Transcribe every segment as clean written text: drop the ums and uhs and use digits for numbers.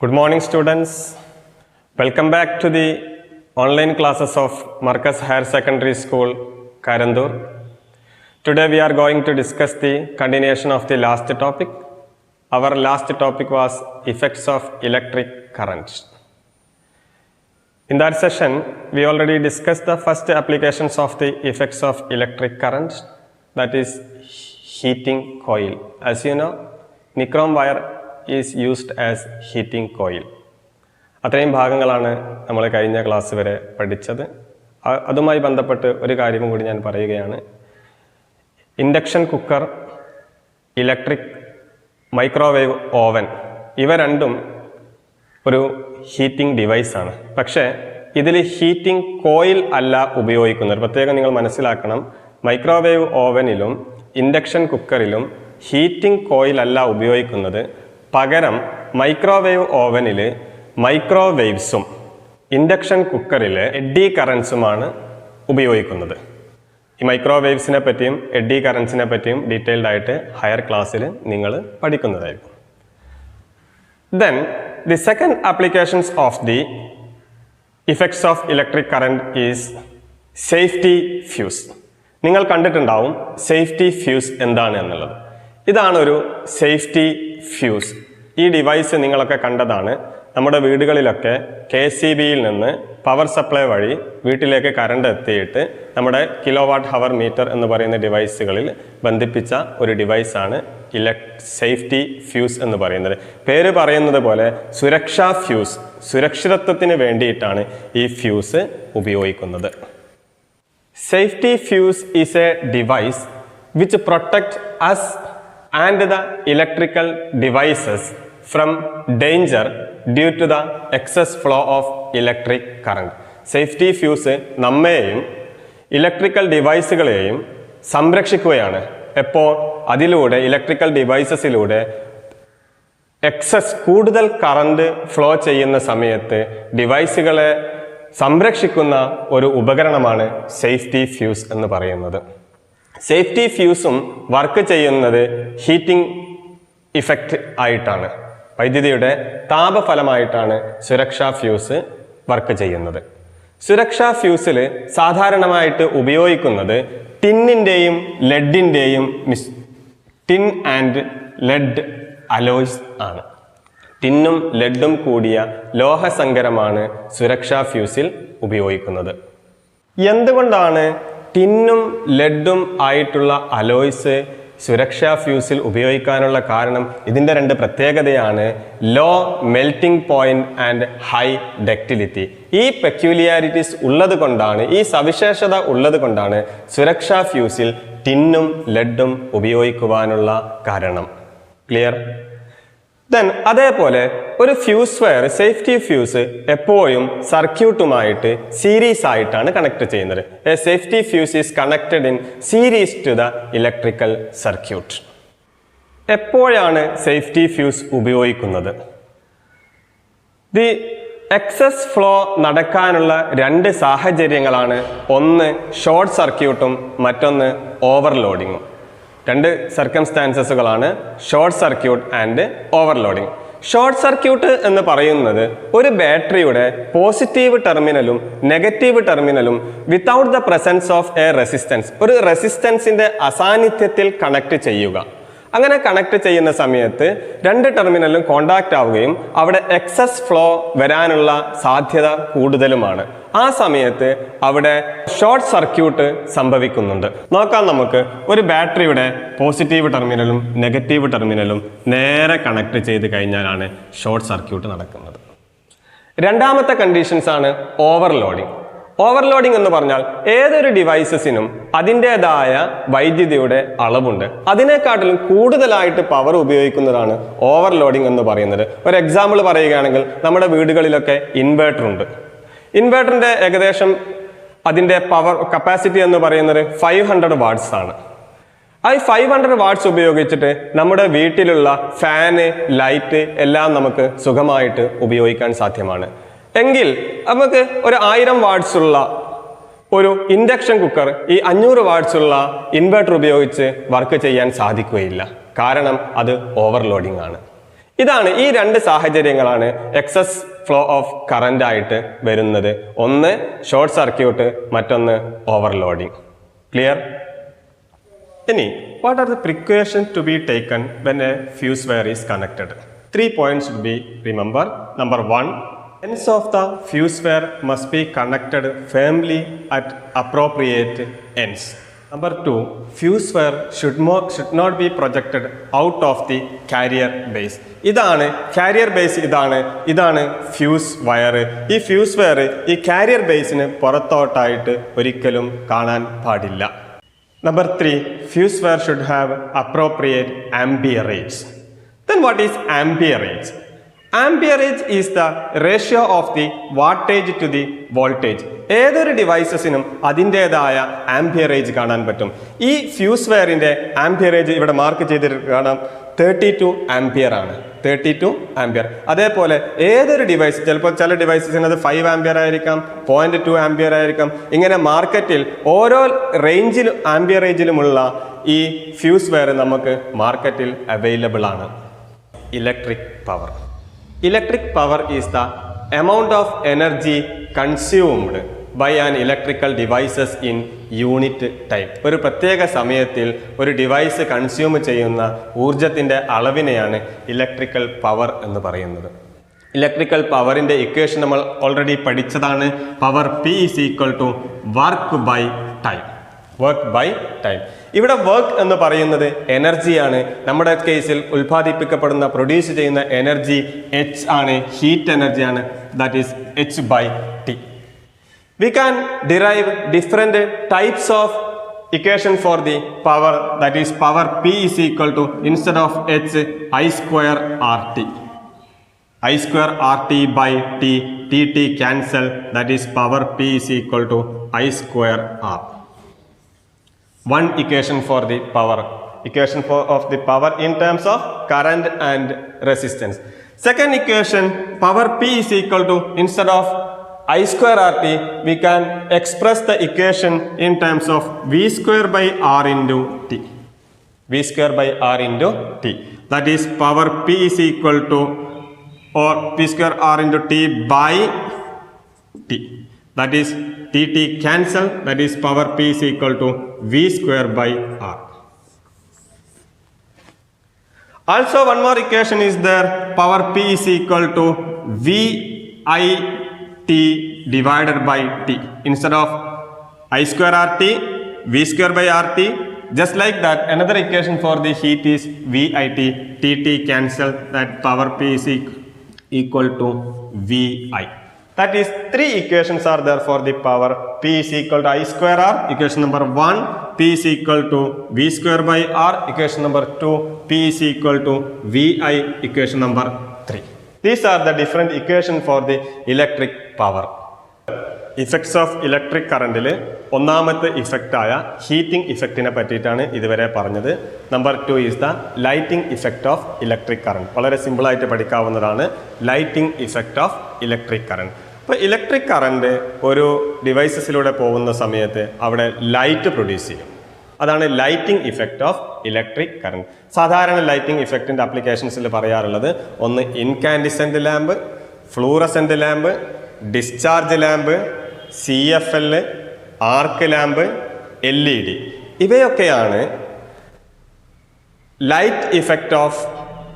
Good morning, students. Welcome back to the online classes of Marcus Higher Secondary School, Karandur. Today we are going to discuss the continuation of the last topic. Our last topic was effects of electric current. In that session, we already discussed the first applications of the effects of electric current, that is heating coil. As you know, nichrome wire is used as heating coil. അത്രയും ഭാഗങ്ങളാണ് നമ്മൾ കഴിഞ്ഞ class വരെ പഠിച്ചത്. അതുമായി ബന്ധപ്പെട്ട് ഒരു കാര്യം കൂടി ഞാൻ പറയുകയാണ്. Induction cooker, electric microwave oven, ഇവ രണ്ടും ഒരു ഹീറ്റിംഗ് ഡിവൈസാണ്. പക്ഷേ ഇതിൽ ഹീറ്റിംഗ് കോയിൽ അല്ല ഉപയോഗിക്കുന്നത്. പ്രത്യേകം നിങ്ങൾ മനസ്സിലാക്കണം, മൈക്രോവേവ് ഓവനിലും ഇൻഡക്ഷൻ കുക്കറിലും ഹീറ്റിംഗ് കോയിൽ അല്ല ഉപയോഗിക്കുന്നത്. പകരം മൈക്രോവേവ് ഓവനിൽ മൈക്രോവേവ്സും ഇൻഡക്ഷൻ കുക്കറിൽ എഡ്ഡി കറൻസുമാണ് ഉപയോഗിക്കുന്നത്. ഈ മൈക്രോവേവ്സിനെ പറ്റിയും എഡ്ഡി കറൻസിനെ പറ്റിയും ഡീറ്റെയിൽഡ് ആയിട്ട് ഹയർ ക്ലാസ്സിൽ നിങ്ങൾ പഠിക്കുന്നതായിരിക്കും. Then the second applications of the effects of electric current is safety fuse. നിങ്ങൾ കണ്ടിട്ടുണ്ടാവും സേഫ്റ്റി ഫ്യൂസ് എന്താണ് എന്നുള്ളത്. ഇതാണ് ഒരു സേഫ്റ്റി ഫ്യൂസ്. ഈ ഡിവൈസ് നിങ്ങളൊക്കെ കണ്ടതാണ്. നമ്മുടെ വീടുകളിലൊക്കെ KCBയിൽ നിന്ന് പവർ സപ്ലൈ വഴി വീട്ടിലേക്ക് കറണ്ട് എത്തിയിട്ട് നമ്മുടെ കിലോവാട്ട് ഹവർ മീറ്റർ എന്ന് പറയുന്ന ഡിവൈസുകളിൽ ബന്ധിപ്പിച്ച ഒരു ഡിവൈസാണ് സേഫ്റ്റി ഫ്യൂസ് എന്ന് പറയുന്നത്. പേര് പറയുന്നത് പോലെ സുരക്ഷാ ഫ്യൂസ്, സുരക്ഷിതത്വത്തിന് വേണ്ടിയിട്ടാണ് ഈ ഫ്യൂസ് ഉപയോഗിക്കുന്നത്. Safety fuse is a device which protects us and the electrical devices from danger due to the excess flow of electric current. Safety fuse നമ്മെയും ഇലക്ട്രിക്കൽ ഡിവൈസുകളെയും സംരക്ഷിക്കുകയാണ്. എപ്പോൾ അതിലൂടെ ഇലക്ട്രിക്കൽ ഡിവൈസസിലൂടെ കൂടുതൽ കറണ്ട് ഫ്ലോ ചെയ്യുന്ന സമയത്ത് ഡിവൈസുകളെ സംരക്ഷിക്കുന്ന ഒരു ഉപകരണമാണ് സേഫ്റ്റി ഫ്യൂസ് എന്ന് പറയുന്നത്. സേഫ്റ്റി ഫ്യൂസും വർക്ക് ചെയ്യുന്നത് ഹീറ്റിംഗ് ഇഫക്റ്റ് ആയിട്ടാണ്. വൈദ്യുതിയുടെ താപഫലമായിട്ടാണ് സുരക്ഷാ ഫ്യൂസ് വർക്ക് ചെയ്യുന്നത്. സുരക്ഷാ ഫ്യൂസിൽ സാധാരണമായിട്ട് ഉപയോഗിക്കുന്നത് ടിന്നിൻ്റെയും ലെഡിൻ്റെയും ടിൻ ആൻഡ് ലെഡ് അലോയ്സ് ആണ്. ടിന്നും ലെഡും കൂടിയ ലോഹസങ്കരമാണ് സുരക്ഷാ ഫ്യൂസിൽ ഉപയോഗിക്കുന്നത്. എന്തുകൊണ്ടാണ് ടിന്നും ലെഡും ആയിട്ടുള്ള അലോയ്സ് സുരക്ഷാ ഫ്യൂസിൽ ഉപയോഗിക്കാനുള്ള കാരണം? ഇതിൻ്റെ രണ്ട് പ്രത്യേകതയാണ് low melting point and high ductility. ഈ പെക്യുലിയാരിറ്റീസ് ഉള്ളത് കൊണ്ടാണ്, ഈ സവിശേഷത ഉള്ളത് കൊണ്ടാണ് സുരക്ഷാ ഫ്യൂസിൽ ടിന്നും ലെഡും ഉപയോഗിക്കുവാനുള്ള കാരണം. ക്ലിയർ? ദെൻ അതേപോലെ ഒരു ഫ്യൂസ് വയർ, സേഫ്റ്റി ഫ്യൂസ് എപ്പോഴും സർക്യൂട്ടുമായിട്ട് സീരീസ് ആയിട്ടാണ് കണക്ട് ചെയ്യുന്നത്. A safety fuse is connected in series to the electrical circuit. എപ്പോഴാണ് സേഫ്റ്റി ഫ്യൂസ് ഉപയോഗിക്കുന്നത്? ദി എക്സസ് ഫ്ലോ നടക്കാനുള്ള രണ്ട് സാഹചര്യങ്ങളാണ്. ഒന്ന് ഷോർട്ട് സർക്യൂട്ടും മറ്റൊന്ന് ഓവർലോഡിങ്ങും. രണ്ട് സർക്കംസ്റ്റാൻസസുകളാണ് short circuit and overloading. Short circuit എന്ന് പറയുന്നത് ഒരു ബാറ്ററിയുടെ പോസിറ്റീവ് ടെർമിനലും നെഗറ്റീവ് ടെർമിനലും without the presence of a resistance, ഒരു റെസിസ്റ്റൻസിന്റെ അസാന്നിധ്യത്തിൽ കണക്ട് ചെയ്യുക. അങ്ങനെ കണക്ട് ചെയ്യുന്ന സമയത്ത് രണ്ട് ടെർമിനലും കോണ്ടാക്ട് ആവുകയും അവിടെ എക്സസ് ഫ്ലോ വരാനുള്ള സാധ്യത കൂടുതലുമാണ്. ആ സമയത്ത് അവിടെ ഷോർട്ട് സർക്യൂട്ട് സംഭവിക്കുന്നുണ്ട്. നോക്കാം നമുക്ക്. ഒരു ബാറ്ററിയുടെ പോസിറ്റീവ് ടെർമിനലും നെഗറ്റീവ് ടെർമിനലും നേരെ കണക്ട് ചെയ്ത് കഴിഞ്ഞാലാണ് ഷോർട്ട് സർക്യൂട്ട് നടക്കുന്നത്. രണ്ടാമത്തെ കണ്ടീഷൻസ് ആണ് ഓവർലോഡിങ്. ഓവർലോഡിംഗ് എന്ന് പറഞ്ഞാൽ ഏതൊരു ഡിവൈസസിനും അതിൻ്റെതായ വൈദ്യുതിയുടെ അളവുണ്ട്. അതിനെക്കാട്ടിലും കൂടുതലായിട്ട് പവർ ഉപയോഗിക്കുന്നതാണ് ഓവർലോഡിംഗ് എന്ന് പറയുന്നത്. ഒരു എക്സാമ്പിൾ പറയുകയാണെങ്കിൽ നമ്മുടെ വീടുകളിലൊക്കെ ഇൻവേർട്ടർ ഉണ്ട്. ഇൻവേർട്ടറിന്റെ ഏകദേശം അതിൻ്റെ പവർ കപ്പാസിറ്റി എന്ന് പറയുന്നത് 500 വാട്ട്സ് ആണ്. ആ 500 വാട്ട്സ് ഉപയോഗിച്ചിട്ട് നമ്മുടെ വീട്ടിലുള്ള ഫാന്, ലൈറ്റ് എല്ലാം നമുക്ക് സുഖമായിട്ട് ഉപയോഗിക്കാൻ സാധ്യമാണ്. എങ്കിൽ നമുക്ക് ഒരു 1000 വാട്ട്സ് ഉള്ള ഒരു ഇൻഡക്ഷൻ കുക്കർ ഈ 500 വാട്ട്സ് ഉള്ള ഇൻവെർട്ടർ ഉപയോഗിച്ച് വർക്ക് ചെയ്യാൻ സാധിക്കുകയില്ല. കാരണം അത് ഓവർലോഡിംഗ് ആണ്. ഇതാണ് ഈ രണ്ട് സാഹചര്യങ്ങളാണ് എക്സസ് ഫ്ലോ ഓഫ് കറന്റ് ആയിട്ട് വരുന്നത്. ഒന്ന് ഷോർട്ട് സർക്യൂട്ട്, മറ്റൊന്ന് ഓവർലോഡിങ്. ക്ലിയർ? ഇനി what are the precautions to be taken when a fuse wire is connected? 3 points should be remembered. Number 1, ends of the fuse wire must be connected firmly at appropriate ends. Number 2, fuse wire should not be projected out of the carrier base. ഇതാണ് carrier base, ഇതാണ് fuse wire. ഈ fuse wire ഈ carrier ബേസിന് പുറത്തോട്ടായിട്ട് ഒരിക്കലും കാണാൻ പാടില്ല. Number 3, fuse wire should have appropriate amperage. Then what is amperage? Amperage is the ratio of the wattage to the voltage. ഏതൊരു ഡിവൈസസിനും അതിൻ്റെതായ amperage കാണാൻ പറ്റും. ഈ ഫ്യൂസ് വയറിൻ്റെ ആംപിയറേജ് ഇവിടെ മാർക്ക് ചെയ്തിട്ട് കാണാം, 32 ആംപിയർ ആണ്. 32 ആംപിയർ. അതേപോലെ ഏതൊരു ഡിവൈസ്, ചിലപ്പോൾ ചില ഡിവൈസസിന് അത് 5 ആംപിയർ ആയിരിക്കാം, 0.2 ആംപിയർ ആയിരിക്കാം. ഇങ്ങനെ മാർക്കറ്റിൽ ഓരോ റേഞ്ചിലും ആംപിയറേജിലുമുള്ള ഈ ഫ്യൂസ് വയർ നമുക്ക് മാർക്കറ്റിൽ അവൈലബിൾ ആണ്. Electric power. Electric power is the amount of energy consumed by an electrical devices in unit time. ഒരു പ്രത്യേക സമയത്തിൽ ഒരു ഡിവൈസ് കൺസ്യൂം ചെയ്യുന്ന ഊർജത്തിൻ്റെ അളവിനെയാണ് ഇലക്ട്രിക്കൽ പവർ എന്ന് പറയുന്നത്. ഇലക്ട്രിക്കൽ പവറിൻ്റെ ഇക്വേഷൻ നമ്മൾ ഓൾറെഡി പഠിച്ചതാണ്. Power P is equal to work by time. Work by time. ഇവിടെ വർക്ക് എന്ന് പറയുന്നത് എനർജിയാണ്. നമ്മുടെ കേസിൽ ഉൽപ്പാദിപ്പിക്കപ്പെടുന്ന പ്രൊഡ്യൂസ് ചെയ്യുന്ന എനർജി H ആണ്, ഹീറ്റ് എനർജിയാണ്. That is H/T. We can derive different types of equation for the power. That is power P is equal to, instead of H, I square RT. I square RT by T. T cancel. That is power P is equal to I square R. One equation for the power. Equation of the power in terms of current and resistance. Second equation, power P is equal to, instead of I square RT, we can express the equation in terms of V square by R into T. V square by R into T. That is power P is equal to, or P square R into T by T. That is T cancel. That is power P is equal to V square by R. Also one more equation is there. Power P is equal to VIT divided by T. Instead of I square RT, V square by RT. Just like that, another equation for the heat is VIT. TT cancel. That power P is equal to VI. That is 3 equations are there for the power. P is equal to I square R, equation number 1. P is equal to V square by R, equation number 2. P is equal to VI, equation number 3. These are the different equations for the electric power. Effects of electric current ൽ ഒന്നാമത്തെ ഇഫക്റ്റായ heating ഇഫക്റ്റിനെ പറ്റിയിട്ടാണ് ഇതുവരെ പറഞ്ഞത്. Number 2 is the lighting effect of electric current. വളരെ സിമ്പിളായിട്ട് പഠിക്കാവുന്നതാണ് lighting effect of electric current. അപ്പോൾ electric current ഒരു ഡിവൈസസിലൂടെ പോകുന്ന സമയത്ത് അവിടെ ലൈറ്റ് പ്രൊഡ്യൂസ് ചെയ്യും. അതാണ് lighting effect of electric current. സാധാരണ ലൈറ്റിംഗ് ഇഫക്റ്റിൻ്റെ ആപ്ലിക്കേഷൻസിൽ പറയാറുള്ളത് ഒന്ന് incandescent lamp, fluorescent lamp, discharge lamp, CFL, arc lamp, LED. ഇവയൊക്കെയാണ് ലൈറ്റ് ഇഫക്റ്റ് ഓഫ്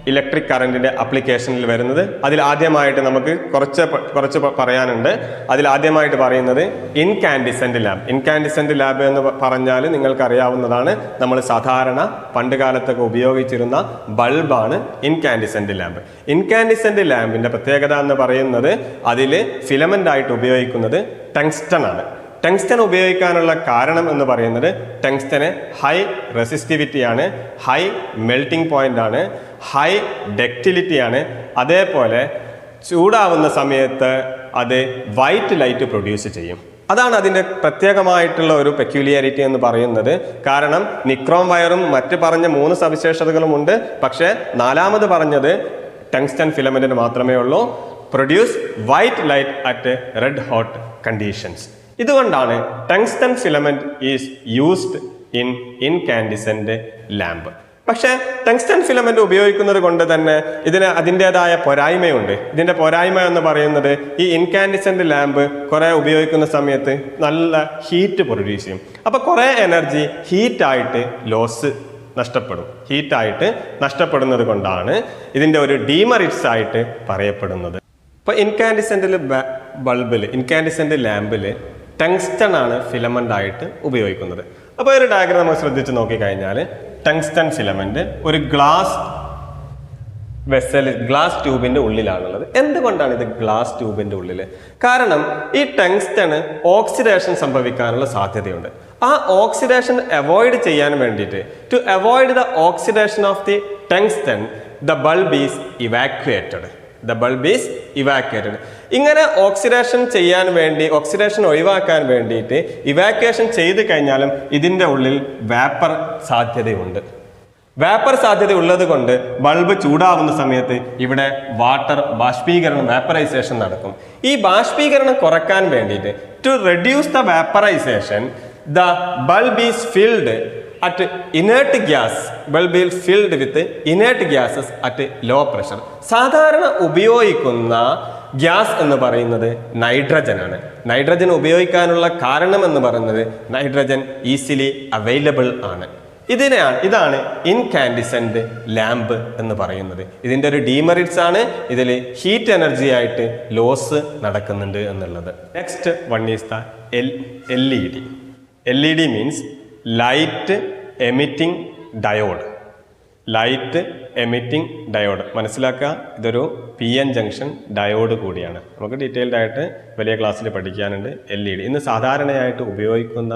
ഇലക്ട്രിക് കറണ്ടിൻ്റെ ആപ്ലിക്കേഷനിൽ വരുന്നത്. അതിൽ ആദ്യമായിട്ട് നമുക്ക് കുറച്ച് പറയാനുണ്ട്. അതിൽ ആദ്യമായിട്ട് പറയുന്നത് ഇൻകാൻഡിസെൻ്റ് ലാമ്പ്. ഇൻകാൻഡിസെൻ്റ് ലാമ്പ് എന്ന് പറഞ്ഞാൽ നിങ്ങൾക്കറിയാവുന്നതാണ്, നമ്മൾ സാധാരണ പണ്ട് കാലത്തൊക്കെ ഉപയോഗിച്ചിരുന്ന ബൾബാണ് ഇൻകാൻഡിസെൻ്റ് ലാമ്പ്. ഇൻകാൻഡിസെൻ്റ് ലാമ്പിൻ്റെ പ്രത്യേകത എന്ന് പറയുന്നത് അതിൽ ഫിലമെൻ്റ് ആയിട്ട് ഉപയോഗിക്കുന്നത് ടങ്സ്റ്റൺ ആണ്. ടങ്സ്റ്റൺ ഉപയോഗിക്കാനുള്ള കാരണം എന്ന് പറയുന്നത് ടങ്സ്റ്റന് ഹൈ റെസിസ്റ്റിവിറ്റിയാണ്, ഹൈ മെൽറ്റിംഗ് പോയിൻ്റ് ആണ്, ഹൈ ഡക്റ്റിലിറ്റിയാണ്. അതേപോലെ ചൂടാവുന്ന സമയത്ത് അത് വൈറ്റ് ലൈറ്റ് പ്രൊഡ്യൂസ് ചെയ്യും. അതാണ് അതിൻ്റെ പ്രത്യേകമായിട്ടുള്ള ഒരു പെക്യുലിയാരിറ്റി എന്ന് പറയുന്നത്. കാരണം നിക്രോം വയറും മറ്റ് പറഞ്ഞ 3 സവിശേഷതകളുമുണ്ട്. പക്ഷേ നാലാമത് പറഞ്ഞത് ടങ്സ്റ്റൺ ഫിലമെൻറ്റിന് മാത്രമേ ഉള്ളൂ. Produce white light at red hot conditions. ഇതുകൊണ്ടാണ് tungsten filament is used in incandescent lamp. പക്ഷേ ടങ്സ്റ്റൺ ഫിലമെന്റ് ഉപയോഗിക്കുന്നത് കൊണ്ട് തന്നെ ഇതിന് അതിൻ്റെതായ പോരായ്മയുണ്ട്. ഇതിൻ്റെ പോരായ്മ എന്ന് പറയുന്നത് ഈ ഇൻകാൻഡിസെന്റ് ലാമ്പ് കുറേ ഉപയോഗിക്കുന്ന സമയത്ത് നല്ല ഹീറ്റ് പ്രൊഡ്യൂസ് ചെയ്യും. അപ്പോൾ കുറേ എനർജി ഹീറ്റായിട്ട് ഹീറ്റായിട്ട് നഷ്ടപ്പെടുന്നത് കൊണ്ടാണ് ഇതിൻ്റെ ഒരു ഡീമെറിറ്റ്സ് ആയിട്ട് പറയപ്പെടുന്നത്. ഇപ്പോൾ ഇൻകാൻഡിസെന്റ് ലാമ്പിൽ ടങ്സ്റ്റൺ ആണ് ഫിലമെന്റ് ആയിട്ട് ഉപയോഗിക്കുന്നത്. അപ്പോൾ ഒരു ഡയഗ്രം നമ്മൾ ശ്രദ്ധിച്ച് നോക്കിക്കഴിഞ്ഞാൽ ടങ്സ്റ്റൺ ഫിലമെന്റ് ഒരു ഗ്ലാസ് ട്യൂബിന്റെ ഉള്ളിലാണുള്ളത്. എന്തുകൊണ്ടാണ് ഇത് ഗ്ലാസ് ട്യൂബിന്റെ ഉള്ളിൽ? കാരണം ഈ ടങ്സ്റ്റണ് ഓക്സിഡേഷൻ സംഭവിക്കാനുള്ള സാധ്യതയുണ്ട്. ആ ഓക്സിഡേഷൻ അവോയ്ഡ് ചെയ്യാൻ വേണ്ടിയിട്ട്, to avoid the oxidation of the tungsten, the bulb is evacuated. ഇങ്ങനെ ഓക്സിഡേഷൻ ഒഴിവാക്കാൻ വേണ്ടിയിട്ട് ഇവാക്യുവേഷൻ ചെയ്ത് കഴിഞ്ഞാലും ഇതിൻ്റെ ഉള്ളിൽ വേപ്പർ സാധ്യതയുണ്ട്. വേപ്പർ സാധ്യത ഉള്ളത് കൊണ്ട് ബൾബ് ചൂടാവുന്ന സമയത്ത് ഇവിടെ വേപ്പറൈസേഷൻ നടക്കും. ഈ ബാഷ്പീകരണം കുറക്കാൻ വേണ്ടിയിട്ട്, to reduce the vaporisation, the bulb is filled at inert gas, bulb is filled with inert gases at low pressure. സാധാരണ ഉപയോഗിക്കുന്ന ഗ്യാസ് എന്ന് പറയുന്നത് നൈട്രജൻ ആണ്. നൈട്രജൻ ഉപയോഗിക്കാനുള്ള കാരണം എന്ന് പറയുന്നത് നൈട്രജൻ ഈസിലി അവൈലബിൾ ആണ്. ഇതാണ് ഇൻകാൻഡിസെന്റ് ലാമ്പ് എന്ന് പറയുന്നത്. ഇതിൻ്റെ ഒരു ഡീമെറിറ്റ്സ് ആണ്, ഇതിൽ ഹീറ്റ് എനർജി ആയിട്ട് ലോസ് നടക്കുന്നുണ്ട് എന്നുള്ളത്. Next one is the LED. LED means light emitting diode. മനസ്സിലാക്കുക, ഇതൊരു PN ജംഗ്ഷൻ ഡയോഡ് കൂടിയാണ്. നമുക്ക് ഡീറ്റെയിൽഡ് ആയിട്ട് വലിയ ക്ലാസ്സിൽ പഠിക്കാനുണ്ട്. LED ഇന്ന് സാധാരണയായിട്ട് ഉപയോഗിക്കുന്ന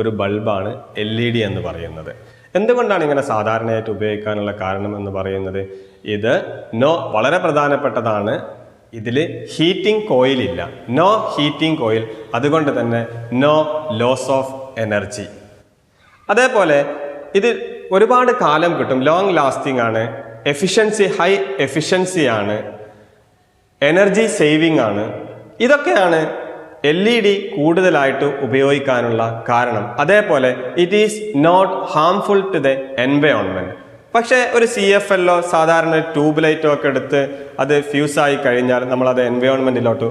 ഒരു ബൾബാണ് LED എന്ന് പറയുന്നത്. എന്തുകൊണ്ടാണ് ഇങ്ങനെ സാധാരണയായിട്ട് ഉപയോഗിക്കാനുള്ള കാരണം എന്ന് പറയുന്നത്, ഇത് വളരെ പ്രധാനപ്പെട്ടതാണ്. ഇതിൽ ഹീറ്റിംഗ് കോയിൽ ഇല്ല, നോ ഹീറ്റിംഗ് കോയിൽ. അതുകൊണ്ട് തന്നെ നോ ലോസ് ഓഫ് എനർജി. അതേപോലെ ഇത് ഒരുപാട് കാലം കിട്ടും, ലോങ് ലാസ്റ്റിംഗ് ആണ്, ഹൈ എഫിഷ്യൻസി ആണ്, എനർജി സേവിങ് ആണ്. ഇതൊക്കെയാണ് LED കൂടുതലായിട്ട് ഉപയോഗിക്കാനുള്ള കാരണം. അതേപോലെ it is not harmful to the environment. പക്ഷേ ഒരു CFL സാധാരണ ട്യൂബ് ലൈറ്റോ ഒക്കെ എടുത്ത് അത് ഫ്യൂസായി കഴിഞ്ഞാൽ നമ്മളത് എൻവയോൺമെന്റിലോട്ട്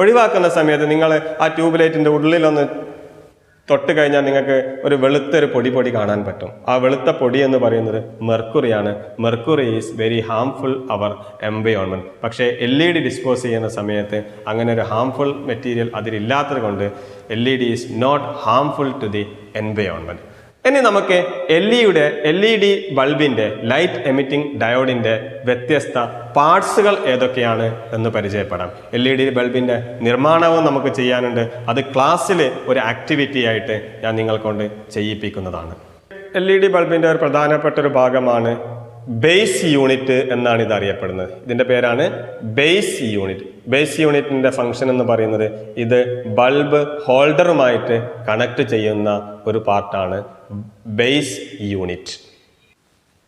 ഒഴിവാക്കുന്ന സമയത്ത് നിങ്ങൾ ആ ട്യൂബ് ലൈറ്റിന്റെ ഉള്ളിലൊന്ന് തൊട്ട് കഴിഞ്ഞാൽ നിങ്ങൾക്ക് ഒരു വെളുത്തൊരു പൊടി കാണാൻ പറ്റും. ആ വെളുത്ത പൊടി എന്ന് പറയുന്നത് മെർക്കുറിയാണ്. Mercury is very harmful our environment. പക്ഷേ LED ഡിസ്പോസ് ചെയ്യുന്ന സമയത്ത് അങ്ങനെ ഒരു ഹാംഫുൾ മെറ്റീരിയൽ അതിലില്ലാത്തത് കൊണ്ട് LED is not harmful to the environment. ഇനി നമുക്ക് LED ബൾബിന്റെ ലൈറ്റ് എമിറ്റിംഗ് ഡയോഡിന്റെ വ്യത്യസ്ത പാർട്സുകൾ ഏതൊക്കെയാണ് എന്ന് പരിചയപ്പെടാം. LED ബൾബിന്റെ നിർമ്മാണവും നമുക്ക് ചെയ്യാനുണ്ട്. അത് ക്ലാസ്സിൽ ഒരു ആക്ടിവിറ്റി ആയിട്ട് ഞാൻ നിങ്ങൾക്കൊണ്ട് ചെയ്യിപ്പിക്കുന്നതാണ്. LED ബൾബിന്റെ ഒരു പ്രധാനപ്പെട്ട ഒരു ഭാഗമാണ് ബേസ് യൂണിറ്റ് എന്നാണ് ഇത് അറിയപ്പെടുന്നത്. ഇതിന്റെ പേരാണ് ബേസ് യൂണിറ്റ്. ബേസ് യൂണിറ്റിന്റെ ഫംഗ്ഷൻ എന്ന് പറയുന്നത് ഇത് ബൾബ് ഹോൾഡറുമായിട്ട് കണക്ട് ചെയ്യുന്ന ഒരു പാർട്ടാണ് ബേസ് യൂണിറ്റ്.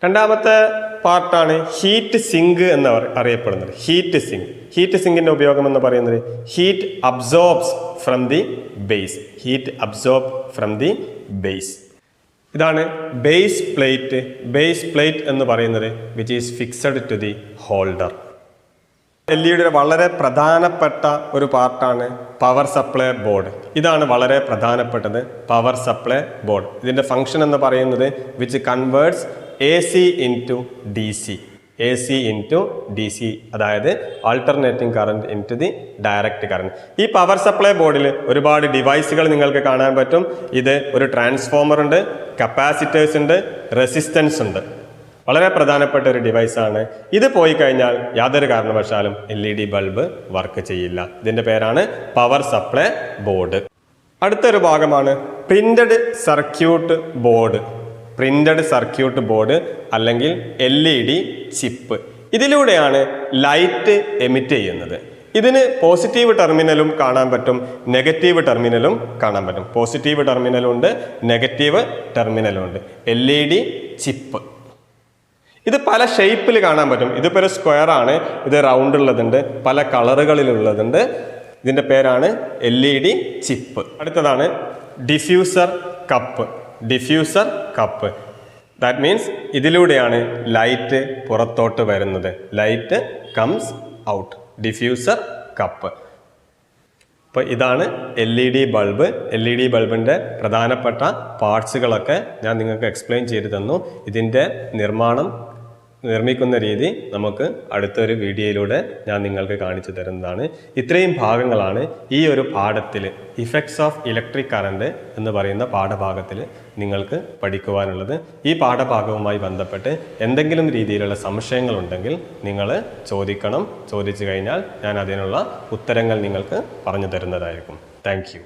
രണ്ടാമത്തെ പാർട്ടാണ് ഹീറ്റ് സിങ്ക് എന്ന് അറിയപ്പെടുന്നത്. ഹീറ്റ് സിങ്കിന്റെ ഉപയോഗം എന്ന് പറയുന്നത് heat absorbs from the base. ഇതാണ് ബേസ് പ്ലേറ്റ് എന്ന് പറയുന്നത് which is fixed to the holder. LED വളരെ പ്രധാനപ്പെട്ട ഒരു പാർട്ടാണ് പവർ സപ്ലൈ ബോർഡ്. ഇതാണ് വളരെ പ്രധാനപ്പെട്ടത്, പവർ സപ്ലൈ ബോർഡ്. ഇതിൻ്റെ ഫംഗ്ഷൻ എന്ന് പറയുന്നത് which converts AC into DC, അതായത് alternating current into the direct current. ഈ പവർ സപ്ലൈ ബോർഡിൽ ഒരുപാട് ഡിവൈസുകൾ നിങ്ങൾക്ക് കാണാൻ പറ്റും. ഇത് ഒരു ട്രാൻസ്ഫോമർ ഉണ്ട്, കപ്പാസിറ്റേഴ്സ് ഉണ്ട്, റെസിസ്റ്റൻസ് ഉണ്ട്. വളരെ പ്രധാനപ്പെട്ട ഒരു ഡിവൈസാണ്. ഇത് പോയി കഴിഞ്ഞാൽ യാതൊരു കാരണവശാലും LED ബൾബ് വർക്ക് ചെയ്യില്ല. ഇതിൻ്റെ പേരാണ് പവർ സപ്ലൈ ബോർഡ്. അടുത്തൊരു ഭാഗമാണ് പ്രിന്റഡ് സർക്യൂട്ട് ബോർഡ് അല്ലെങ്കിൽ LED ചിപ്പ്. ഇതിലൂടെയാണ് ലൈറ്റ് എമിറ്റ് ചെയ്യുന്നത്. ഇതിന് പോസിറ്റീവ് ടെർമിനലും കാണാൻ പറ്റും, നെഗറ്റീവ് ടെർമിനലും കാണാൻ പറ്റും. പോസിറ്റീവ് ടെർമിനലുണ്ട്, നെഗറ്റീവ് ടെർമിനലുണ്ട്. LED ചിപ്പ് ഇത് പല ഷേപ്പിൽ കാണാൻ പറ്റും. ഇതിപ്പോൾ ഒരു സ്ക്വയർ ആണ്, ഇത് റൗണ്ട് ഉള്ളതുണ്ട്, പല കളറുകളിലുള്ളതുണ്ട്. ഇതിൻ്റെ പേരാണ് LED ചിപ്പ്. അടുത്തതാണ് ഡിഫ്യൂസർ കപ്പ്. ദാറ്റ് മീൻസ് ഇതിലൂടെയാണ് ലൈറ്റ് പുറത്തോട്ട് വരുന്നത്. Light comes out. Diffuser, cup. അപ്പോൾ ഇതാണ് LED ബൾബ്. LED ബൾബിൻ്റെ പ്രധാനപ്പെട്ട പാർട്സുകളൊക്കെ ഞാൻ നിങ്ങൾക്ക് എക്സ്പ്ലെയിൻ ചെയ്തു തന്നു. ഇതിൻ്റെ നിർമ്മിക്കുന്ന രീതി നമുക്ക് അടുത്തൊരു വീഡിയോയിലൂടെ ഞാൻ നിങ്ങൾക്ക് കാണിച്ചു തരുന്നതാണ്. ഇത്രയും ഭാഗങ്ങളാണ് ഈ ഒരു പാഠത്തിൽ, ഇഫക്ട്സ് ഓഫ് ഇലക്ട്രിക് കറണ്ട് എന്ന് പറയുന്ന പാഠഭാഗത്തിൽ നിങ്ങൾക്ക് പഠിക്കുവാനുള്ളത്. ഈ പാഠഭാഗവുമായി ബന്ധപ്പെട്ട് എന്തെങ്കിലും രീതിയിലുള്ള സംശയങ്ങളുണ്ടെങ്കിൽ നിങ്ങൾ ചോദിക്കണം. ചോദിച്ചു കഴിഞ്ഞാൽ ഞാൻ അതിനുള്ള ഉത്തരങ്ങൾ നിങ്ങൾക്ക് പറഞ്ഞു തരുന്നതായിരിക്കും. Thank you.